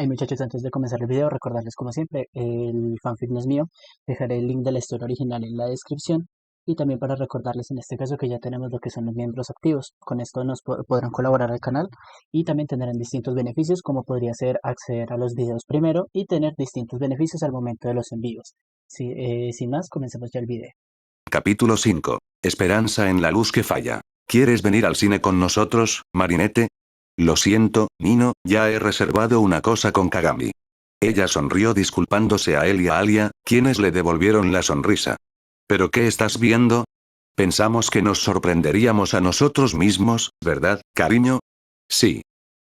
Hey muchachos, antes de comenzar el video, recordarles como siempre, el fanfic no es mío, dejaré el link de la historia original en la descripción y también para recordarles en este caso que ya tenemos lo que son los miembros activos. Con esto nos podrán colaborar al canal y también tendrán distintos beneficios como podría ser acceder a los videos primero y tener distintos beneficios al momento de los envíos. Sin más, comencemos ya el video. Capítulo 5. Esperanza en la luz que falla. ¿Quieres venir al cine con nosotros, Marinette? Lo siento, Nino, ya he reservado una cosa con Kagami. Ella sonrió disculpándose a él y a Alia, quienes le devolvieron la sonrisa. ¿Pero qué estás viendo? Pensamos que nos sorprenderíamos a nosotros mismos, ¿verdad, cariño? Sí.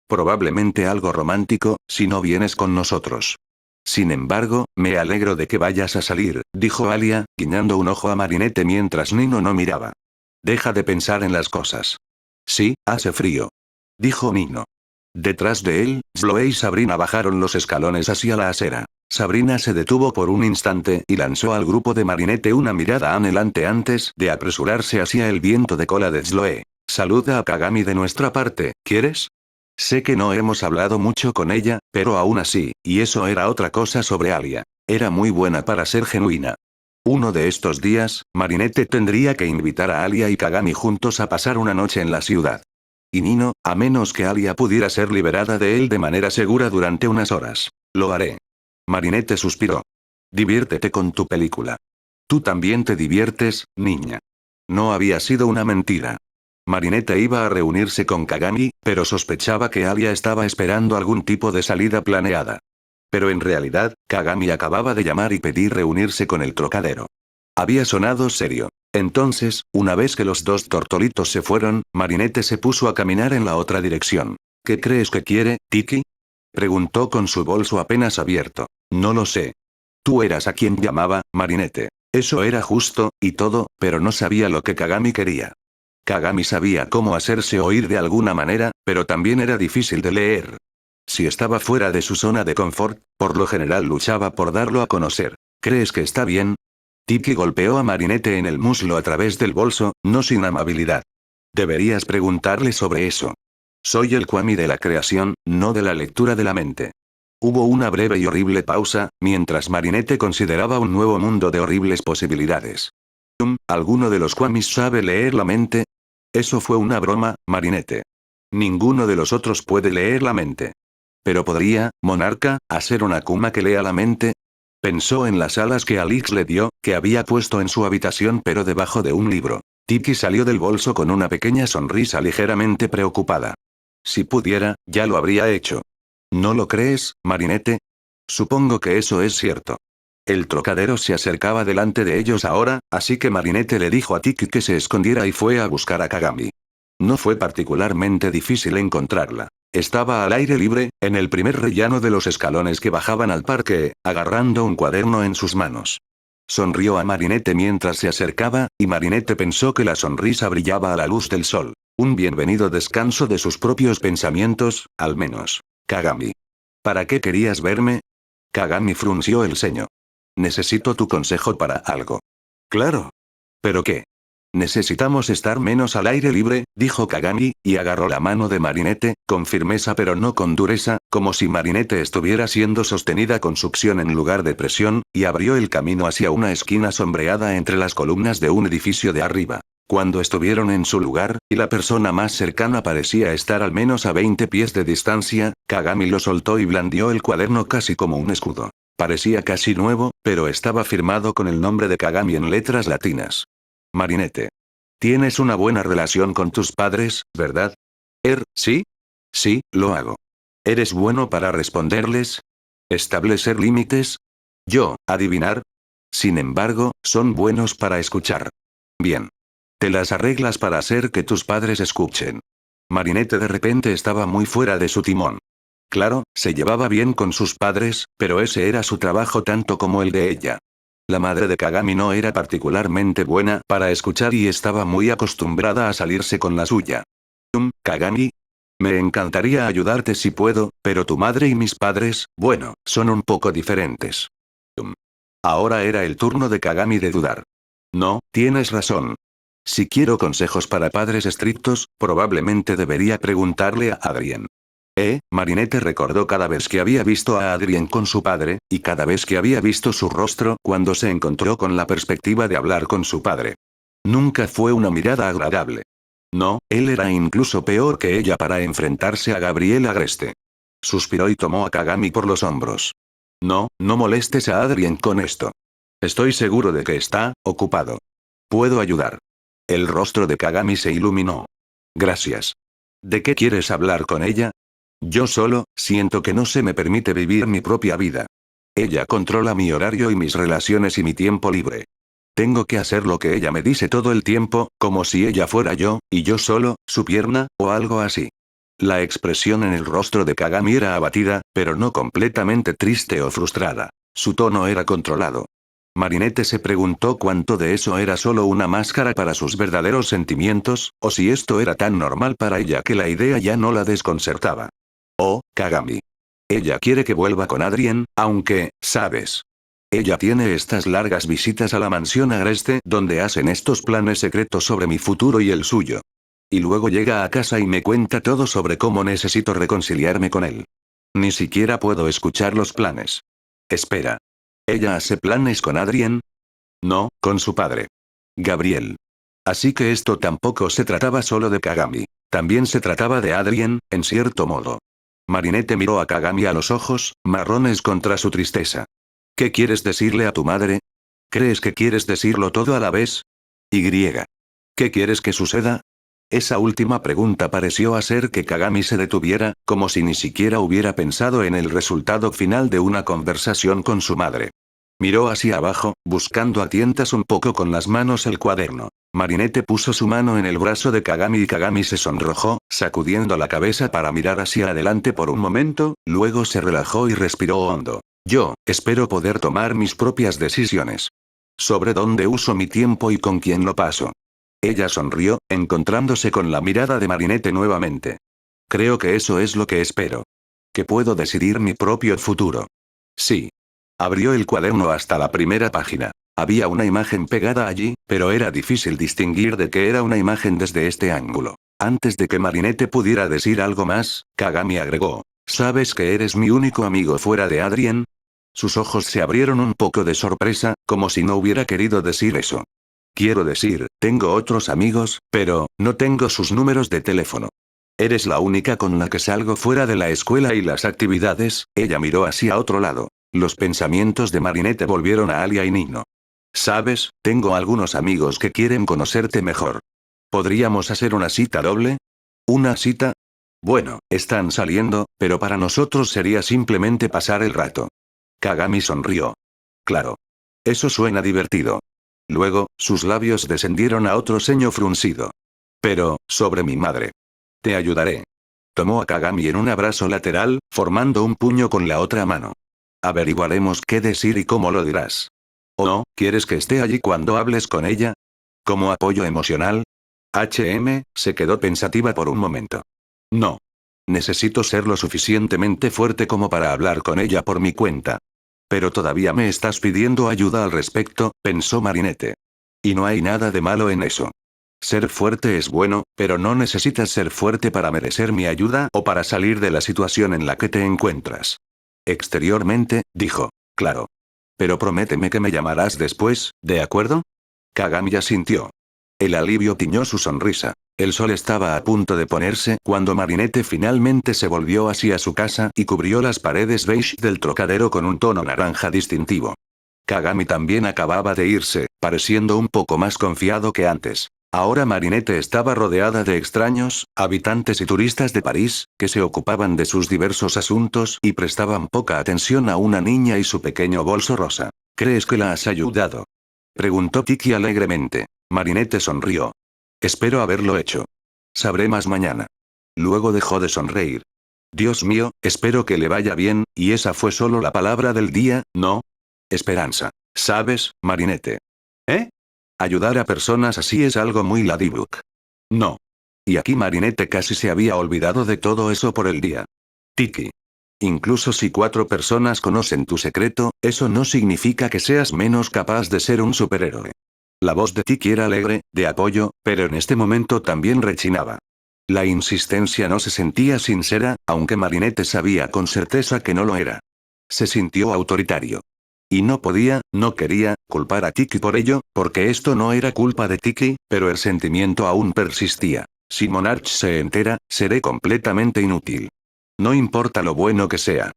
Probablemente algo romántico, si no vienes con nosotros. Sin embargo, me alegro de que vayas a salir, dijo Alia, guiñando un ojo a Marinette mientras Nino no miraba. Deja de pensar en las cosas. Sí, hace frío, dijo Nino. Detrás de él, Zoe y Sabrina bajaron los escalones hacia la acera. Sabrina se detuvo por un instante y lanzó al grupo de Marinette una mirada anhelante antes de apresurarse hacia el viento de cola de Zoe. Saluda a Kagami de nuestra parte, ¿quieres? Sé que no hemos hablado mucho con ella, pero aún así, y eso era otra cosa sobre Alia. Era muy buena para ser genuina. Uno de estos días, Marinette tendría que invitar a Alia y Kagami juntos a pasar una noche en la ciudad. Y Nino, a menos que Alia pudiera ser liberada de él de manera segura durante unas horas. Lo haré. Marinette suspiró. Diviértete con tu película. Tú también te diviertes, niña. No había sido una mentira. Marinette iba a reunirse con Kagami, pero sospechaba que Alia estaba esperando algún tipo de salida planeada. Pero en realidad, Kagami acababa de llamar y pedir reunirse con el trocadero. Había sonado serio. Entonces, una vez que los dos tortolitos se fueron, Marinette se puso a caminar en la otra dirección. ¿Qué crees que quiere, Tiki? Preguntó con su bolso apenas abierto. No lo sé. Tú eras a quien llamaba, Marinette. Eso era justo, y todo, pero no sabía lo que Kagami quería. Kagami sabía cómo hacerse oír de alguna manera, pero también era difícil de leer. Si estaba fuera de su zona de confort, por lo general luchaba por darlo a conocer. ¿Crees que está bien? Tiki golpeó a Marinette en el muslo a través del bolso, no sin amabilidad. Deberías preguntarle sobre eso. Soy el Kwami de la creación, no de la lectura de la mente. Hubo una breve y horrible pausa, mientras Marinette consideraba un nuevo mundo de horribles posibilidades. ¿Alguno de los Kwamis sabe leer la mente? Eso fue una broma, Marinette. Ninguno de los otros puede leer la mente. Pero podría, monarca, hacer una Kuma que lea la mente. Pensó en las alas que Alix le dio, que había puesto en su habitación pero debajo de un libro. Tiki salió del bolso con una pequeña sonrisa ligeramente preocupada. Si pudiera, ya lo habría hecho. ¿No lo crees, Marinette? Supongo que eso es cierto. El trocadero se acercaba delante de ellos ahora, así que Marinette le dijo a Tiki que se escondiera y fue a buscar a Kagami. No fue particularmente difícil encontrarla. Estaba al aire libre, en el primer rellano de los escalones que bajaban al parque, agarrando un cuaderno en sus manos. Sonrió a Marinette mientras se acercaba, y Marinette pensó que la sonrisa brillaba a la luz del sol. Un bienvenido descanso de sus propios pensamientos, al menos. Kagami. ¿Para qué querías verme? Kagami frunció el ceño. Necesito tu consejo para algo. Claro. ¿Pero qué? Necesitamos estar menos al aire libre, dijo Kagami, y agarró la mano de Marinette, con firmeza pero no con dureza, como si Marinette estuviera siendo sostenida con succión en lugar de presión, y abrió el camino hacia una esquina sombreada entre las columnas de un edificio de arriba. Cuando estuvieron en su lugar, y la persona más cercana parecía estar al menos a 20 pies de distancia, Kagami lo soltó y blandió el cuaderno casi como un escudo. Parecía casi nuevo, pero estaba firmado con el nombre de Kagami en letras latinas. Marinette. Tienes una buena relación con tus padres, ¿verdad? ¿Sí? Sí, lo hago. ¿Eres bueno para responderles? ¿Establecer límites? Yo, adivinar. Sin embargo, son buenos para escuchar. Bien. Te las arreglas para hacer que tus padres escuchen. Marinette de repente estaba muy fuera de su timón. Claro, se llevaba bien con sus padres, pero ese era su trabajo tanto como el de ella. La madre de Kagami no era particularmente buena para escuchar y estaba muy acostumbrada a salirse con la suya. Kagami. Me encantaría ayudarte si puedo, pero tu madre y mis padres, bueno, son un poco diferentes. Ahora era el turno de Kagami de dudar. No, tienes razón. Si quiero consejos para padres estrictos, probablemente debería preguntarle a Adrien. Marinette recordó cada vez que había visto a Adrien con su padre, y cada vez que había visto su rostro cuando se encontró con la perspectiva de hablar con su padre. Nunca fue una mirada agradable. No, él era incluso peor que ella para enfrentarse a Gabriel Agreste. Suspiró y tomó a Kagami por los hombros. No, no molestes a Adrien con esto. Estoy seguro de que está ocupado. Puedo ayudar. El rostro de Kagami se iluminó. Gracias. ¿De qué quieres hablar con ella? Yo solo, siento que no se me permite vivir mi propia vida. Ella controla mi horario y mis relaciones y mi tiempo libre. Tengo que hacer lo que ella me dice todo el tiempo, como si ella fuera yo, y yo solo, su pierna, o algo así. La expresión en el rostro de Kagami era abatida, pero no completamente triste o frustrada. Su tono era controlado. Marinette se preguntó cuánto de eso era solo una máscara para sus verdaderos sentimientos, o si esto era tan normal para ella que la idea ya no la desconcertaba. Oh, Kagami. Ella quiere que vuelva con Adrien, aunque, ¿sabes? Ella tiene estas largas visitas a la mansión Agreste donde hacen estos planes secretos sobre mi futuro y el suyo. Y luego llega a casa y me cuenta todo sobre cómo necesito reconciliarme con él. Ni siquiera puedo escuchar los planes. Espera. ¿Ella hace planes con Adrien? No, con su padre. Gabriel. Así que esto tampoco se trataba solo de Kagami. También se trataba de Adrien, en cierto modo. Marinette miró a Kagami a los ojos, marrones contra su tristeza. ¿Qué quieres decirle a tu madre? ¿Crees que quieres decirlo todo a la vez? Y. ¿Qué quieres que suceda? Esa última pregunta pareció hacer que Kagami se detuviera, como si ni siquiera hubiera pensado en el resultado final de una conversación con su madre. Miró hacia abajo, buscando a tientas un poco con las manos el cuaderno. Marinette puso su mano en el brazo de Kagami y Kagami se sonrojó, sacudiendo la cabeza para mirar hacia adelante por un momento, luego se relajó y respiró hondo. Yo, espero poder tomar mis propias decisiones. Sobre dónde uso mi tiempo y con quién lo paso. Ella sonrió, encontrándose con la mirada de Marinette nuevamente. Creo que eso es lo que espero. Que puedo decidir mi propio futuro. Sí. Abrió el cuaderno hasta la primera página. Había una imagen pegada allí, pero era difícil distinguir de qué era una imagen desde este ángulo. Antes de que Marinette pudiera decir algo más, Kagami agregó. ¿Sabes que eres mi único amigo fuera de Adrien? Sus ojos se abrieron un poco de sorpresa, como si no hubiera querido decir eso. Quiero decir, tengo otros amigos, pero no tengo sus números de teléfono. Eres la única con la que salgo fuera de la escuela y las actividades. Ella miró hacia otro lado. Los pensamientos de Marinette volvieron a Alia y Nino. ¿Sabes? Tengo algunos amigos que quieren conocerte mejor. ¿Podríamos hacer una cita doble? ¿Una cita? Bueno, están saliendo, pero para nosotros sería simplemente pasar el rato. Kagami sonrió. Claro. Eso suena divertido. Luego, sus labios descendieron a otro ceño fruncido. Pero, sobre mi madre. Te ayudaré. Tomó a Kagami en un abrazo lateral, formando un puño con la otra mano. Averiguaremos qué decir y cómo lo dirás. ¿O no, quieres que esté allí cuando hables con ella? ¿Como apoyo emocional? Se quedó pensativa por un momento. No. Necesito ser lo suficientemente fuerte como para hablar con ella por mi cuenta. Pero todavía me estás pidiendo ayuda al respecto, pensó Marinette. Y no hay nada de malo en eso. Ser fuerte es bueno, pero no necesitas ser fuerte para merecer mi ayuda o para salir de la situación en la que te encuentras. Exteriormente, dijo. Claro. Pero prométeme que me llamarás después, ¿de acuerdo? Kagami asintió. El alivio tiñó su sonrisa. El sol estaba a punto de ponerse cuando Marinette finalmente se volvió hacia su casa y cubrió las paredes beige del trocadero con un tono naranja distintivo. Kagami también acababa de irse, pareciendo un poco más confiado que antes. Ahora Marinette estaba rodeada de extraños, habitantes y turistas de París, que se ocupaban de sus diversos asuntos y prestaban poca atención a una niña y su pequeño bolso rosa. ¿Crees que la has ayudado? Preguntó Tiki alegremente. Marinette sonrió. Espero haberlo hecho. Sabré más mañana. Luego dejó de sonreír. Dios mío, espero que le vaya bien, y esa fue solo la palabra del día, ¿no? Esperanza. ¿Sabes, Marinette? ¿Eh? Ayudar a personas así es algo muy ladybug. No. Y aquí Marinette casi se había olvidado de todo eso por el día. Tiki. Incluso si 4 personas conocen tu secreto, eso no significa que seas menos capaz de ser un superhéroe. La voz de Tiki era alegre, de apoyo, pero en este momento también rechinaba. La insistencia no se sentía sincera, aunque Marinette sabía con certeza que no lo era. Se sintió autoritario. Y no quería, culpar a Tiki por ello, porque esto no era culpa de Tiki, pero el sentimiento aún persistía. Si Monarch se entera, seré completamente inútil. No importa lo bueno que sea.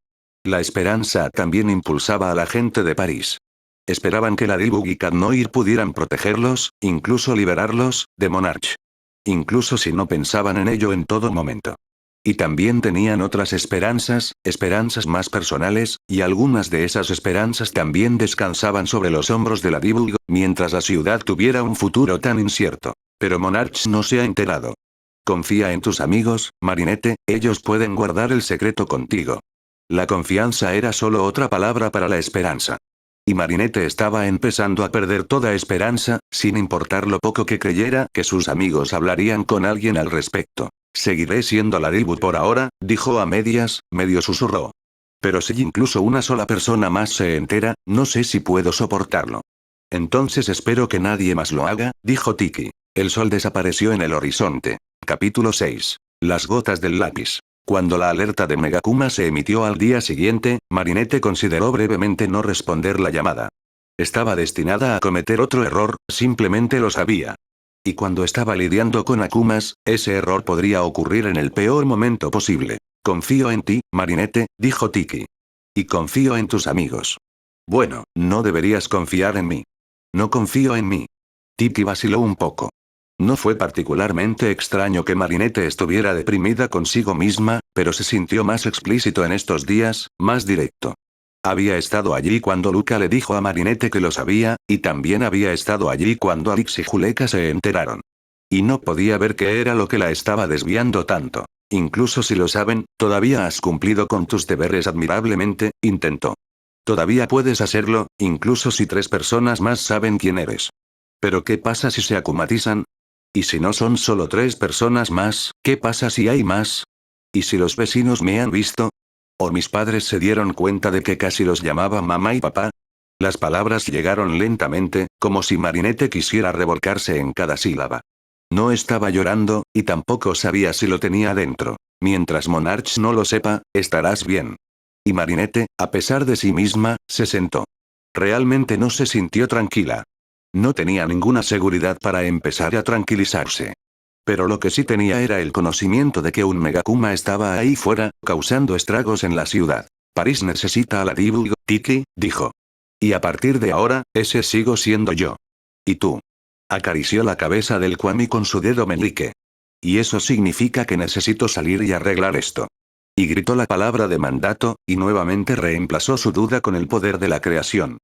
La esperanza también impulsaba a la gente de París. Esperaban que Ladybug y Cat Noir pudieran protegerlos, incluso liberarlos, de Monarch. Incluso si no pensaban en ello en todo momento. Y también tenían otras esperanzas, esperanzas más personales, y algunas de esas esperanzas también descansaban sobre los hombros de Ladybug, mientras la ciudad tuviera un futuro tan incierto. Pero Monarch no se ha enterado. Confía en tus amigos, Marinette, ellos pueden guardar el secreto contigo. La confianza era solo otra palabra para la esperanza. Y Marinette estaba empezando a perder toda esperanza, sin importar lo poco que creyera que sus amigos hablarían con alguien al respecto. Seguiré siendo Ladybug por ahora, dijo a medias, medio susurró. Pero si incluso una sola persona más se entera, no sé si puedo soportarlo. Entonces espero que nadie más lo haga, dijo Tiki. El sol desapareció en el horizonte. Capítulo 6. Las gotas del lápiz. Cuando la alerta de Megakuma se emitió al día siguiente, Marinette consideró brevemente no responder la llamada. Estaba destinada a cometer otro error, simplemente lo sabía. Y cuando estaba lidiando con Akumas, ese error podría ocurrir en el peor momento posible. Confío en ti, Marinette, dijo Tiki. Y confío en tus amigos. Bueno, no deberías confiar en mí. No confío en mí. Tiki vaciló un poco. No fue particularmente extraño que Marinette estuviera deprimida consigo misma, pero se sintió más explícito en estos días, más directo. Había estado allí cuando Luca le dijo a Marinette que lo sabía, y también había estado allí cuando Alex y Juleka se enteraron. Y no podía ver qué era lo que la estaba desviando tanto. Incluso si lo saben, todavía has cumplido con tus deberes admirablemente, intentó. Todavía puedes hacerlo, incluso si 3 personas más saben quién eres. Pero ¿qué pasa si se akumatizan? ¿Y si no son solo 3 personas más, qué pasa si hay más? ¿Y si los vecinos me han visto? ¿O mis padres se dieron cuenta de que casi los llamaba mamá y papá? Las palabras llegaron lentamente, como si Marinette quisiera revolcarse en cada sílaba. No estaba llorando, y tampoco sabía si lo tenía dentro. Mientras Monarch no lo sepa, estarás bien. Y Marinette, a pesar de sí misma, se sentó. Realmente no se sintió tranquila. No tenía ninguna seguridad para empezar a tranquilizarse. Pero lo que sí tenía era el conocimiento de que un Megakuma estaba ahí fuera, causando estragos en la ciudad. París necesita a Ladybug, Tiki, dijo. Y a partir de ahora, ese sigo siendo yo. ¿Y tú? Acarició la cabeza del Kwami con su dedo meñique. Y eso significa que necesito salir y arreglar esto. Y gritó la palabra de mandato, y nuevamente reemplazó su duda con el poder de la creación.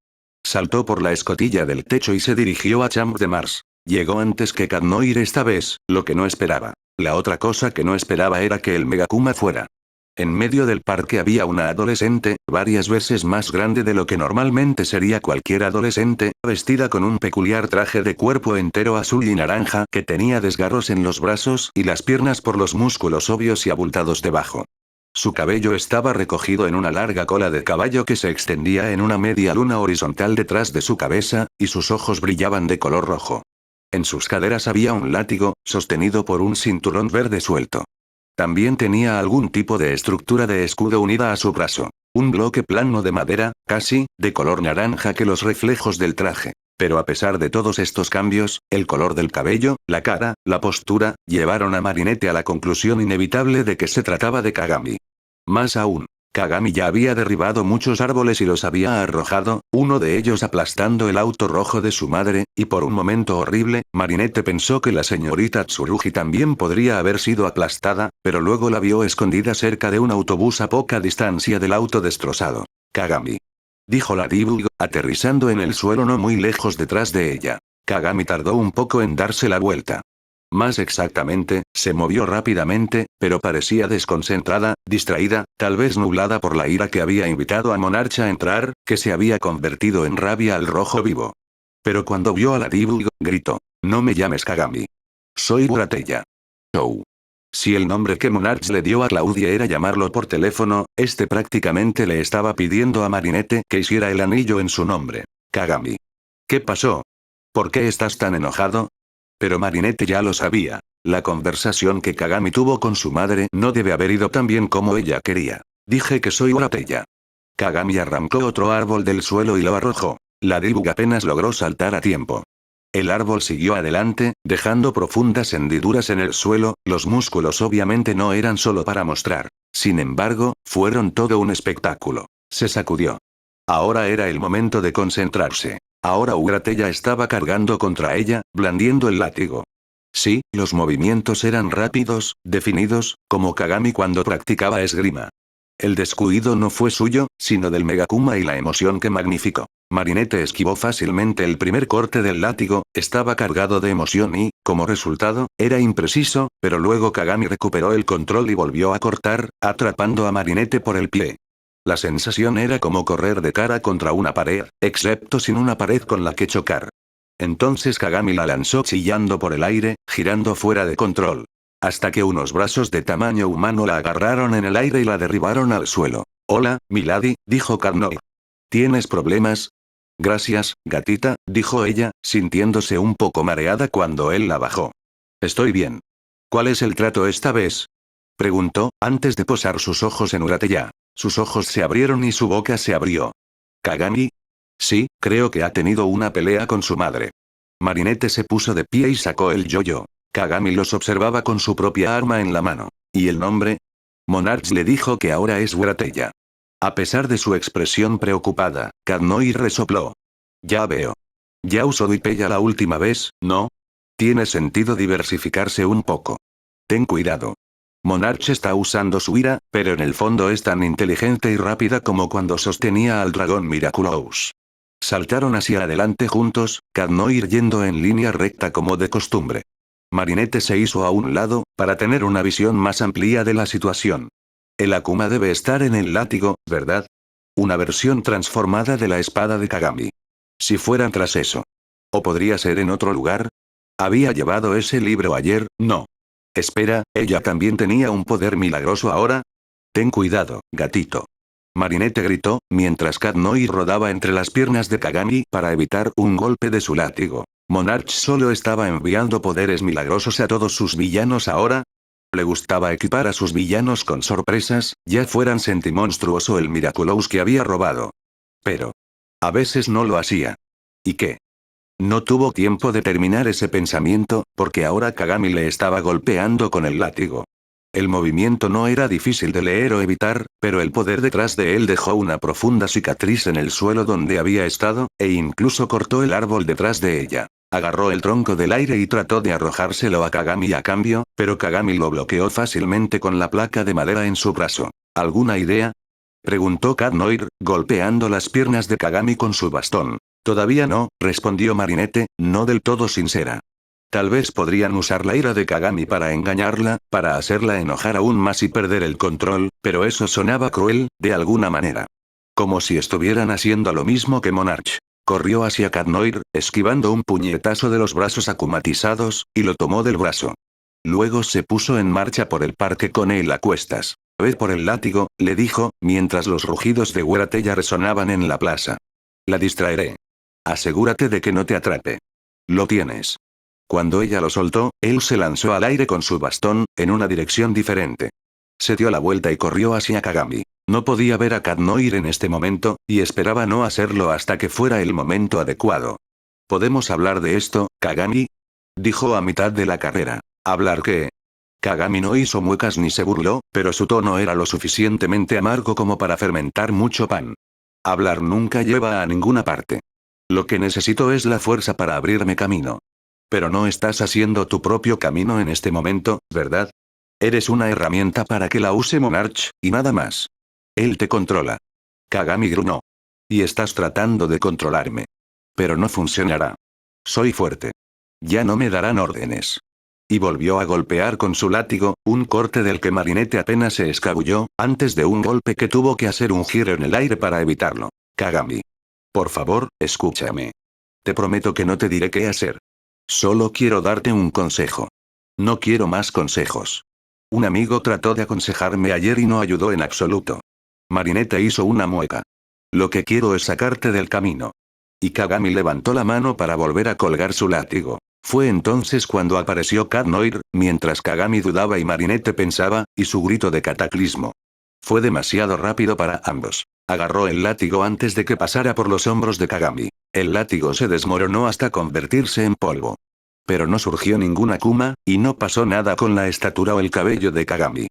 Saltó por la escotilla del techo y se dirigió a Champ de Mars. Llegó antes que Cat Noir esta vez, lo que no esperaba. La otra cosa que no esperaba era que el Megakuma fuera. En medio del parque había una adolescente, varias veces más grande de lo que normalmente sería cualquier adolescente, vestida con un peculiar traje de cuerpo entero azul y naranja que tenía desgarros en los brazos y las piernas por los músculos obvios y abultados debajo. Su cabello estaba recogido en una larga cola de caballo que se extendía en una media luna horizontal detrás de su cabeza, y sus ojos brillaban de color rojo. En sus caderas había un látigo, sostenido por un cinturón verde suelto. También tenía algún tipo de estructura de escudo unida a su brazo. Un bloque plano de madera, casi, de color naranja que los reflejos del traje. Pero a pesar de todos estos cambios, el color del cabello, la cara, la postura, llevaron a Marinette a la conclusión inevitable de que se trataba de Kagami. Más aún, Kagami ya había derribado muchos árboles y los había arrojado, uno de ellos aplastando el auto rojo de su madre, y por un momento horrible, Marinette pensó que la señorita Tsurugi también podría haber sido aplastada, pero luego la vio escondida cerca de un autobús a poca distancia del auto destrozado. Kagami. Dijo Ladybug, aterrizando en el suelo no muy lejos detrás de ella. Kagami tardó un poco en darse la vuelta. Más exactamente, se movió rápidamente, pero parecía desconcentrada, distraída, tal vez nublada por la ira que había invitado a Monarch a entrar, que se había convertido en rabia al rojo vivo. Pero cuando vio a Ladybug, gritó. No me llames Kagami. Soy Buratella. Show. Si el nombre que Monarch le dio a Claudia era llamarlo por teléfono, este prácticamente le estaba pidiendo a Marinette que hiciera el anillo en su nombre. Kagami. ¿Qué pasó? ¿Por qué estás tan enojado? Pero Marinette ya lo sabía. La conversación que Kagami tuvo con su madre no debe haber ido tan bien como ella quería. Dije que soy Uratella. Kagami arrancó otro árbol del suelo y lo arrojó. Ladybug apenas logró saltar a tiempo. El árbol siguió adelante, dejando profundas hendiduras en el suelo. Los músculos obviamente no eran solo para mostrar. Sin embargo, fueron todo un espectáculo. Se sacudió. Ahora era el momento de concentrarse. Ahora Uratella estaba cargando contra ella, blandiendo el látigo. Sí, los movimientos eran rápidos, definidos, como Kagami cuando practicaba esgrima. El descuido no fue suyo, sino del Megakuma y la emoción que magnificó. Marinette esquivó fácilmente el primer corte del látigo, estaba cargado de emoción y, como resultado, era impreciso, pero luego Kagami recuperó el control y volvió a cortar, atrapando a Marinette por el pie. La sensación era como correr de cara contra una pared, excepto sin una pared con la que chocar. Entonces Kagami la lanzó chillando por el aire, girando fuera de control. Hasta que unos brazos de tamaño humano la agarraron en el aire y la derribaron al suelo. «Hola, Milady», dijo Carnoy. «¿Tienes problemas?» «Gracias, gatita», dijo ella, sintiéndose un poco mareada cuando él la bajó. «Estoy bien». «¿Cuál es el trato esta vez?», preguntó, antes de posar sus ojos en Uratella. Sus ojos se abrieron y su boca se abrió. «¿Kagami?» «Sí, creo que ha tenido una pelea con su madre». Marinette se puso de pie y sacó el yo-yo. Kagami los observaba con su propia arma en la mano. ¿Y el nombre? Monarch le dijo que ahora es Uratella. A pesar de su expresión preocupada, Carnoy resopló. «Ya veo. Ya usó Duipella la última vez, ¿no? Tiene sentido diversificarse un poco. Ten cuidado. Monarch está usando su ira, pero en el fondo es tan inteligente y rápida como cuando sostenía al dragón Miraculous». Saltaron hacia adelante juntos, Carnoy yendo en línea recta como de costumbre. Marinette se hizo a un lado, para tener una visión más amplia de la situación. El Akuma debe estar en el látigo, ¿verdad? Una versión transformada de la espada de Kagami. Si fuera tras eso. ¿O podría ser en otro lugar? ¿Había llevado ese libro ayer? No. Espera, ¿ella también tenía un poder milagroso ahora? Ten cuidado, gatito. Marinette gritó, mientras Carnoy rodaba entre las piernas de Kagami para evitar un golpe de su látigo. ¿Monarch solo estaba enviando poderes milagrosos a todos sus villanos ahora? Le gustaba equipar a sus villanos con sorpresas, ya fueran Sentimonstruos o el Miraculous que había robado. Pero a veces no lo hacía. ¿Y qué? No tuvo tiempo de terminar ese pensamiento, porque ahora Kagami le estaba golpeando con el látigo. El movimiento no era difícil de leer o evitar, pero el poder detrás de él dejó una profunda cicatriz en el suelo donde había estado, e incluso cortó el árbol detrás de ella. Agarró el tronco del aire y trató de arrojárselo a Kagami a cambio, pero Kagami lo bloqueó fácilmente con la placa de madera en su brazo. ¿Alguna idea?, preguntó Carnoy, golpeando las piernas de Kagami con su bastón. Todavía no, respondió Marinette, no del todo sincera. Tal vez podrían usar la ira de Kagami para engañarla, para hacerla enojar aún más y perder el control, pero eso sonaba cruel, de alguna manera. Como si estuvieran haciendo lo mismo que Monarch. Corrió hacia Carnoy, esquivando un puñetazo de los brazos akumatizados, y lo tomó del brazo. Luego se puso en marcha por el parque con él a cuestas. «Ve por el látigo», le dijo, mientras los rugidos de Uratella resonaban en la plaza. «La distraeré. Asegúrate de que no te atrape. Lo tienes». Cuando ella lo soltó, él se lanzó al aire con su bastón, en una dirección diferente. Se dio la vuelta y corrió hacia Kagami. No podía ver a Carnoy en este momento, y esperaba no hacerlo hasta que fuera el momento adecuado. «¿Podemos hablar de esto, Kagami?», dijo a mitad de la carrera. «¿Hablar qué?». Kagami no hizo muecas ni se burló, pero su tono era lo suficientemente amargo como para fermentar mucho pan. «Hablar nunca lleva a ninguna parte. Lo que necesito es la fuerza para abrirme camino. Pero no estás haciendo tu propio camino en este momento, ¿verdad? Eres una herramienta para que la use Monarch, y nada más. Él te controla». Kagami gruñó. «Y estás tratando de controlarme. Pero no funcionará. Soy fuerte. Ya no me darán órdenes». Y volvió a golpear con su látigo, un corte del que Marinette apenas se escabulló, antes de un golpe que tuvo que hacer un giro en el aire para evitarlo. «Kagami. Por favor, escúchame. Te prometo que no te diré qué hacer. Solo quiero darte un consejo. No quiero más consejos. Un amigo trató de aconsejarme ayer y no ayudó en absoluto». Marinette hizo una mueca. «Lo que quiero es sacarte del camino». Y Kagami levantó la mano para volver a colgar su látigo. Fue entonces cuando apareció Cat Noir, mientras Kagami dudaba y Marinette pensaba, y su grito de cataclismo. Fue demasiado rápido para ambos. Agarró el látigo antes de que pasara por los hombros de Kagami. El látigo se desmoronó hasta convertirse en polvo. Pero no surgió ninguna Akuma, y no pasó nada con la estatura o el cabello de Kagami.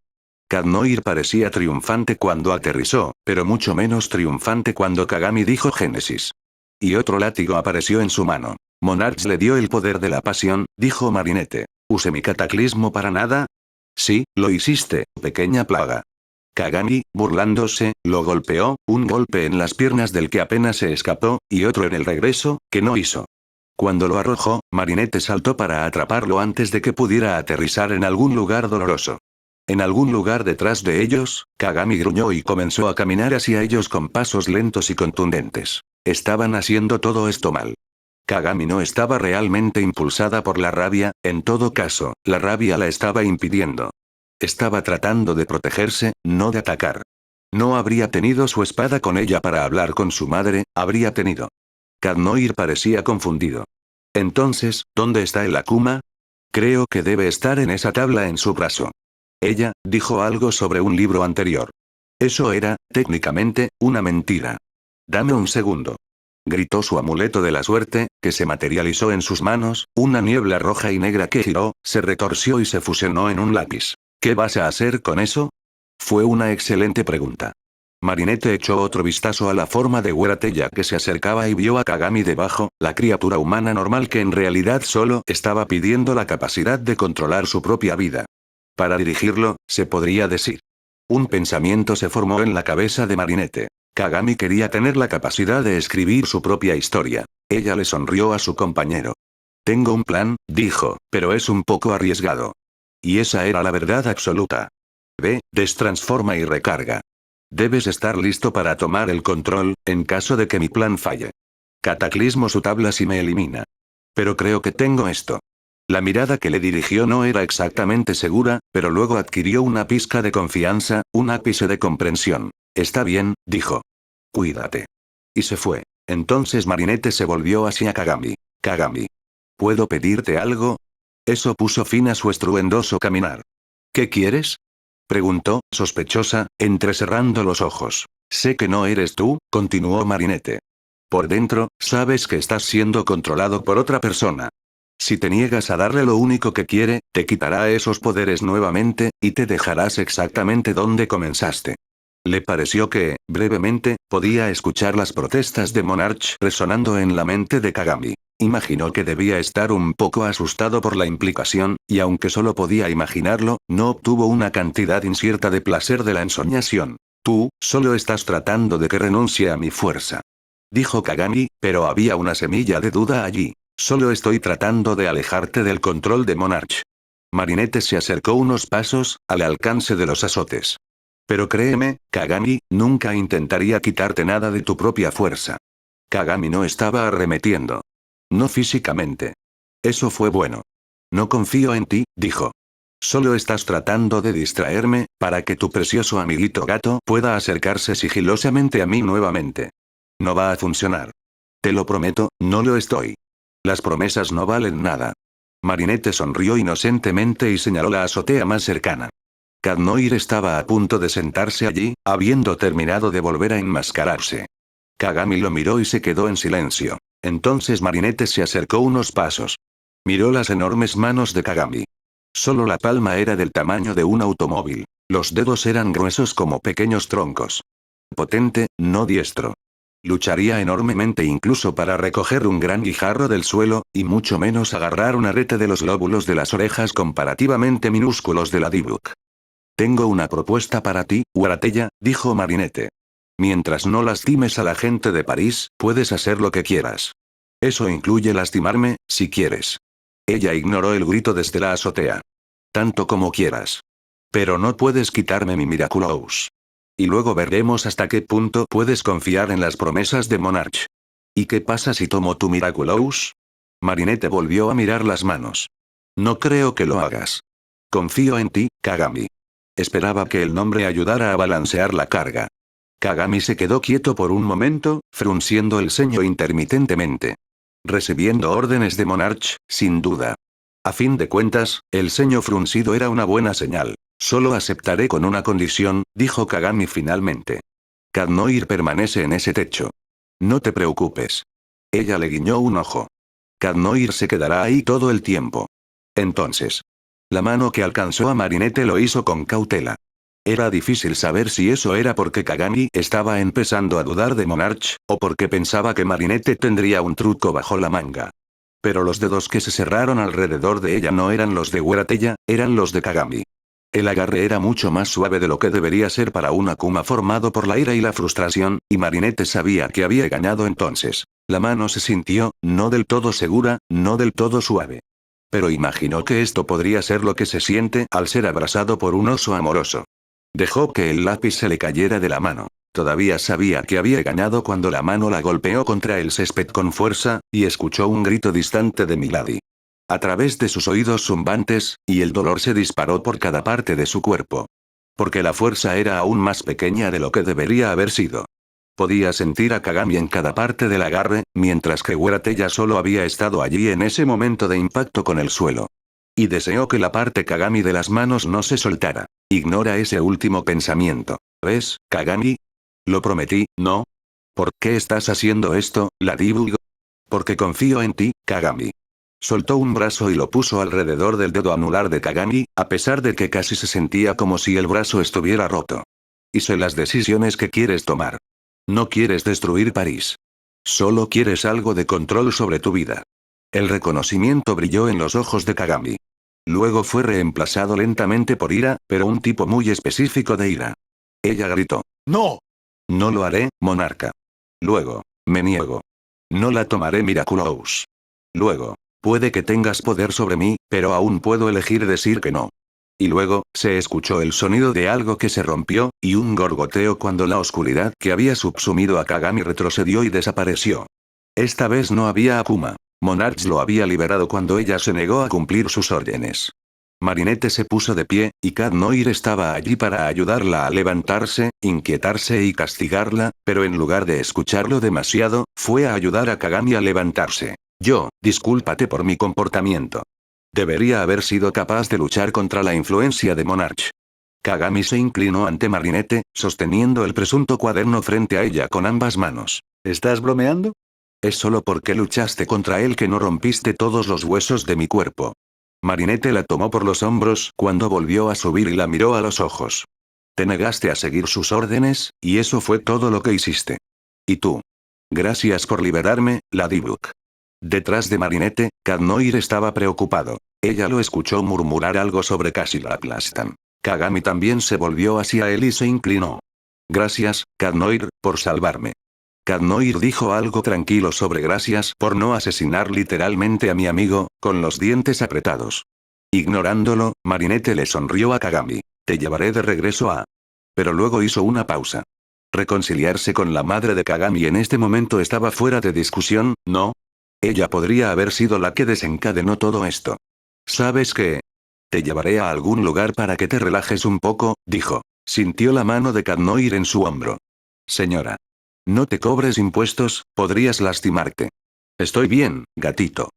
Cat Noir parecía triunfante cuando aterrizó, pero mucho menos triunfante cuando Kagami dijo Génesis. Y otro látigo apareció en su mano. Monarch le dio el poder de la pasión, dijo Marinette. ¿Usé mi cataclismo para nada? Sí, lo hiciste, pequeña plaga. Kagami, burlándose, lo golpeó, un golpe en las piernas del que apenas se escapó, y otro en el regreso, que no hizo. Cuando lo arrojó, Marinette saltó para atraparlo antes de que pudiera aterrizar en algún lugar doloroso. En algún lugar detrás de ellos, Kagami gruñó y comenzó a caminar hacia ellos con pasos lentos y contundentes. Estaban haciendo todo esto mal. Kagami no estaba realmente impulsada por la rabia, en todo caso, la rabia la estaba impidiendo. Estaba tratando de protegerse, no de atacar. No habría tenido su espada con ella para hablar con su madre, habría tenido. Cat Noir parecía confundido. Entonces, ¿dónde está el Akuma? Creo que debe estar en esa tabla en su brazo. Ella, dijo algo sobre un libro anterior. Eso era, técnicamente, una mentira. Dame un segundo. Gritó su amuleto de la suerte, que se materializó en sus manos, una niebla roja y negra que giró, se retorció y se fusionó en un lápiz. ¿Qué vas a hacer con eso? Fue una excelente pregunta. Marinette echó otro vistazo a la forma de Uratella que se acercaba y vio a Kagami debajo, la criatura humana normal que en realidad solo estaba pidiendo la capacidad de controlar su propia vida. Para dirigirlo, se podría decir. Un pensamiento se formó en la cabeza de Marinette. Kagami quería tener la capacidad de escribir su propia historia. Ella le sonrió a su compañero. Tengo un plan, dijo, pero es un poco arriesgado. Y esa era la verdad absoluta. Ve, destransforma y recarga. Debes estar listo para tomar el control, en caso de que mi plan falle. Cataclismo su tabla si me elimina. Pero creo que tengo esto. La mirada que le dirigió no era exactamente segura, pero luego adquirió una pizca de confianza, un ápice de comprensión. Está bien, dijo. Cuídate. Y se fue. Entonces Marinette se volvió hacia Kagami. Kagami. ¿Puedo pedirte algo? Eso puso fin a su estruendoso caminar. ¿Qué quieres? Preguntó, sospechosa, entrecerrando los ojos. Sé que no eres tú, continuó Marinette. Por dentro, sabes que estás siendo controlado por otra persona. Si te niegas a darle lo único que quiere, te quitará esos poderes nuevamente, y te dejarás exactamente donde comenzaste. Le pareció que, brevemente, podía escuchar las protestas de Monarch resonando en la mente de Kagami. Imaginó que debía estar un poco asustado por la implicación, y aunque solo podía imaginarlo, no obtuvo una cantidad incierta de placer de la ensoñación. Tú, solo estás tratando de que renuncie a mi fuerza. Dijo Kagami, pero había una semilla de duda allí. Solo estoy tratando de alejarte del control de Monarch. Marinette se acercó unos pasos, al alcance de los azotes. Pero créeme, Kagami, nunca intentaría quitarte nada de tu propia fuerza. Kagami no estaba arremetiendo. No físicamente. Eso fue bueno. No confío en ti, dijo. Solo estás tratando de distraerme, para que tu precioso amiguito gato pueda acercarse sigilosamente a mí nuevamente. No va a funcionar. Te lo prometo, no lo estoy. Las promesas no valen nada. Marinette sonrió inocentemente y señaló la azotea más cercana. Cat Noir estaba a punto de sentarse allí, habiendo terminado de volver a enmascararse. Kagami lo miró y se quedó en silencio. Entonces Marinette se acercó unos pasos. Miró las enormes manos de Kagami. Solo la palma era del tamaño de un automóvil. Los dedos eran gruesos como pequeños troncos. Potente, no diestro. Lucharía enormemente incluso para recoger un gran guijarro del suelo, y mucho menos agarrar un arete de los lóbulos de las orejas comparativamente minúsculos de la Dibuc. Tengo una propuesta para ti, Uratella, dijo Marinette. Mientras no lastimes a la gente de París, puedes hacer lo que quieras. Eso incluye lastimarme, si quieres. Ella ignoró el grito desde la azotea. Tanto como quieras. Pero no puedes quitarme mi Miraculous. Y luego veremos hasta qué punto puedes confiar en las promesas de Monarch. ¿Y qué pasa si tomo tu Miraculous? Marinette volvió a mirar las manos. No creo que lo hagas. Confío en ti, Kagami. Esperaba que el nombre ayudara a balancear la carga. Kagami se quedó quieto por un momento, frunciendo el ceño intermitentemente. recibiendo órdenes de Monarch, sin duda. A fin de cuentas, el ceño fruncido era una buena señal. Solo aceptaré con una condición, dijo Kagami finalmente. Katnoir permanece en ese techo. No te preocupes. Ella le guiñó un ojo. Katnoir se quedará ahí todo el tiempo. Entonces. La mano que alcanzó a Marinette lo hizo con cautela. Era difícil saber si eso era porque Kagami estaba empezando a dudar de Monarch, o porque pensaba que Marinette tendría un truco bajo la manga. Pero los dedos que se cerraron alrededor de ella no eran los de Uratella, eran los de Kagami. El agarre era mucho más suave de lo que debería ser para un Akuma formado por la ira y la frustración, y Marinette sabía que había ganado entonces. La mano se sintió, no del todo segura, no del todo suave. Pero imaginó que esto podría ser lo que se siente al ser abrazado por un oso amoroso. Dejó que el lápiz se le cayera de la mano. Todavía sabía que había ganado cuando la mano la golpeó contra el césped con fuerza, y escuchó un grito distante de Milady. A través de sus oídos zumbantes, y el dolor se disparó por cada parte de su cuerpo. Porque la fuerza era aún más pequeña de lo que debería haber sido. Podía sentir a Kagami en cada parte del agarre, mientras que Uratella solo había estado allí en ese momento de impacto con el suelo. Y deseó que la parte Kagami de las manos no se soltara. Ignora ese último pensamiento. ¿Ves, Kagami? Lo prometí, ¿no? ¿Por qué estás haciendo esto, Ladybug? Porque confío en ti, Kagami. Soltó un brazo y lo puso alrededor del dedo anular de Kagami, a pesar de que casi se sentía como si el brazo estuviera roto. Y sé las decisiones que quieres tomar. No quieres destruir París. Solo quieres algo de control sobre tu vida. El reconocimiento brilló en los ojos de Kagami. Luego fue reemplazado lentamente por ira, pero un tipo muy específico de ira. Ella gritó. ¡No! No lo haré, monarca. Luego, me niego. No la tomaré Miraculous. Luego, puede que tengas poder sobre mí, pero aún puedo elegir decir que no. Y luego, se escuchó el sonido de algo que se rompió, y un gorgoteo cuando la oscuridad que había subsumido a Kagami retrocedió y desapareció. Esta vez no había Akuma. Monarch lo había liberado cuando ella se negó a cumplir sus órdenes. Marinette se puso de pie, y Katnoir estaba allí para ayudarla a levantarse, inquietarse y castigarla, pero en lugar de escucharlo demasiado, fue a ayudar a Kagami a levantarse. Discúlpate por mi comportamiento. Debería haber sido capaz de luchar contra la influencia de Monarch. Kagami se inclinó ante Marinette, sosteniendo el presunto cuaderno frente a ella con ambas manos. ¿Estás bromeando? Es solo porque luchaste contra él que no rompiste todos los huesos de mi cuerpo. Marinette la tomó por los hombros cuando volvió a subir y la miró a los ojos. Te negaste a seguir sus órdenes, y eso fue todo lo que hiciste. ¿Y tú? Gracias por liberarme, Ladybug. Detrás de Marinette, Katnoir estaba preocupado. Ella lo escuchó murmurar algo sobre casi la aplastan. Kagami también se volvió hacia él y se inclinó. Gracias, Katnoir, por salvarme. Katnoir dijo algo tranquilo sobre gracias por no asesinar literalmente a mi amigo, con los dientes apretados. Ignorándolo, Marinette le sonrió a Kagami. Te llevaré de regreso a... Pero luego hizo una pausa. Reconciliarse con la madre de Kagami en este momento estaba fuera de discusión, ¿no? Ella podría haber sido la que desencadenó todo esto. ¿Sabes qué? Te llevaré a algún lugar para que te relajes un poco, dijo. Sintió la mano de Katnoir en su hombro. Señora. No te cobres impuestos, podrías lastimarte. Estoy bien, gatito.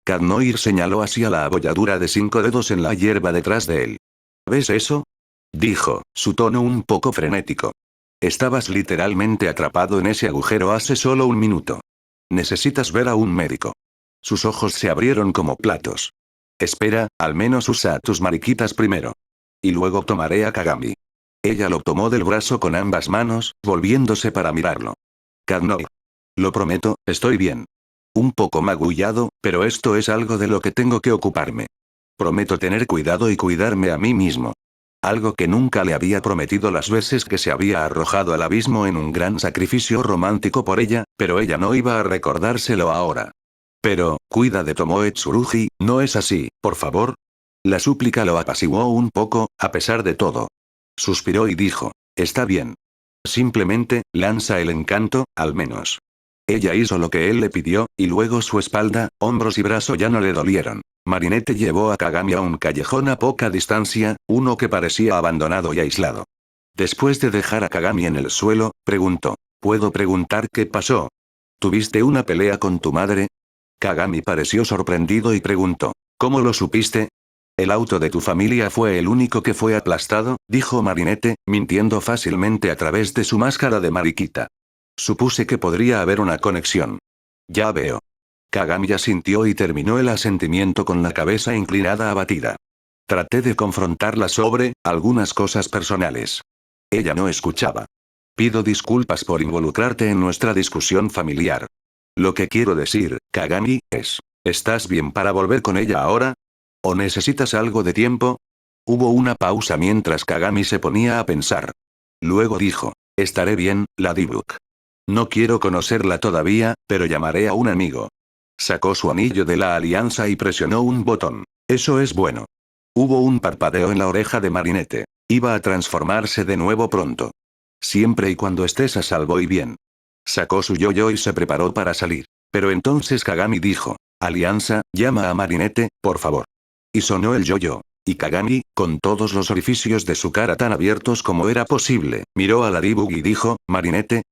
Katnoir señaló hacia la abolladura de 5 dedos en la hierba detrás de él. ¿Ves eso? Dijo, su tono un poco frenético. Estabas literalmente atrapado en ese agujero hace solo un minuto. Necesitas ver a un médico. Sus ojos se abrieron como platos. Espera, al menos usa tus mariquitas primero. Y luego tomaré a Kagami. Ella lo tomó del brazo con ambas manos, volviéndose para mirarlo. Katnoir. Lo prometo, estoy bien. Un poco magullado, pero esto es algo de lo que tengo que ocuparme. Prometo tener cuidado y cuidarme a mí mismo. Algo que nunca le había prometido las veces que se había arrojado al abismo en un gran sacrificio romántico por ella, pero ella no iba a recordárselo ahora. Pero, cuida de Tomoe Tsurugi, ¿no es así, por favor? La súplica lo apaciguó un poco, a pesar de todo. Suspiró y dijo, está bien. Simplemente, lanza el encanto, al menos. Ella hizo lo que él le pidió, y luego su espalda, hombros y brazo ya no le dolieron. Marinette llevó a Kagami a un callejón a poca distancia, uno que parecía abandonado y aislado. Después de dejar a Kagami en el suelo, preguntó, ¿puedo preguntar qué pasó? ¿Tuviste una pelea con tu madre? Kagami pareció sorprendido y preguntó. ¿Cómo lo supiste? El auto de tu familia fue el único que fue aplastado, dijo Marinette, mintiendo fácilmente a través de su máscara de mariquita. Supuse que podría haber una conexión. Ya veo. Kagami asintió y terminó el asentimiento con la cabeza inclinada abatida. Traté de confrontarla sobre algunas cosas personales. Ella no escuchaba. Pido disculpas por involucrarte en nuestra discusión familiar. Lo que quiero decir, Kagami, es, ¿estás bien para volver con ella ahora? ¿O necesitas algo de tiempo? Hubo una pausa mientras Kagami se ponía a pensar. Luego dijo, estaré bien, Ladybug. No quiero conocerla todavía, pero llamaré a un amigo. Sacó su anillo de la alianza y presionó un botón. Eso es bueno. Hubo un parpadeo en la oreja de Marinette. Iba a transformarse de nuevo pronto. Siempre y cuando estés a salvo y bien. Sacó su yo-yo y se preparó para salir. Pero entonces Kagami dijo, Alianza, llama a Marinette, por favor. Y sonó el yo-yo. Y Kagami, con todos los orificios de su cara tan abiertos como era posible, miró a Ladybug y dijo, Marinette,